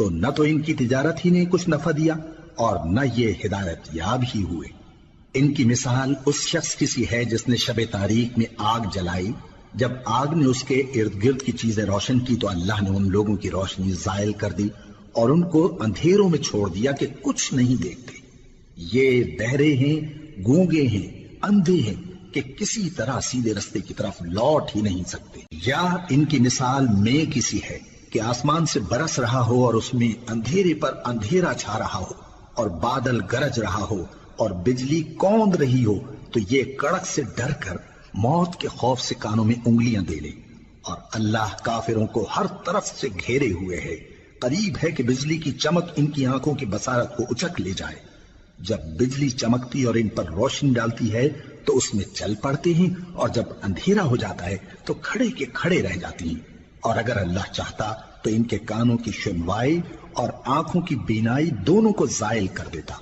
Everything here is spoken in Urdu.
تو نہ تو ان کی تجارت ہی نے کچھ نفع دیا اور نہ یہ ہدایت یاب ہی ہوئے۔ ان کی مثال اس شخص کی سی ہے جس نے شب تاریک میں آگ جلائی، جب آگ نے اس کے ارد گرد کی چیزیں روشن کی تو اللہ نے ان لوگوں کی روشنی زائل کر دی اور ان کو اندھیروں میں چھوڑ دیا کہ کچھ نہیں دیکھتے۔ یہ بہرے ہیں، گونگے ہیں، اندھے ہیں کہ کسی طرح سیدھے رستے کی طرف لوٹ ہی نہیں سکتے۔ یا ان کی مثال میں کسی ہے کہ آسمان سے برس رہا ہو اور اس میں اندھیرے پر اندھیرا چھا رہا ہو اور بادل گرج رہا ہو اور بجلی کوند رہی ہو تو یہ کڑک سے ڈر کر موت کے خوف سے کانوں میں انگلیاں دے لے۔ اور اللہ کافروں کو ہر طرف سے گھیرے ہوئے ہے، قریب ہے کہ بجلی کی چمک ان کی آنکھوں کی بصارت کو اچک لے جائے۔ جب بجلی چمکتی اور ان پر روشنی ڈالتی ہے تو اس میں چل پڑتے ہیں، اور جب اندھیرا ہو جاتا ہے تو کھڑے کے کھڑے رہ جاتی ہیں۔ اور اگر اللہ چاہتا تو ان کے کانوں کی سنوائی اور آنکھوں کی بینائی دونوں کو زائل کر دیتا۔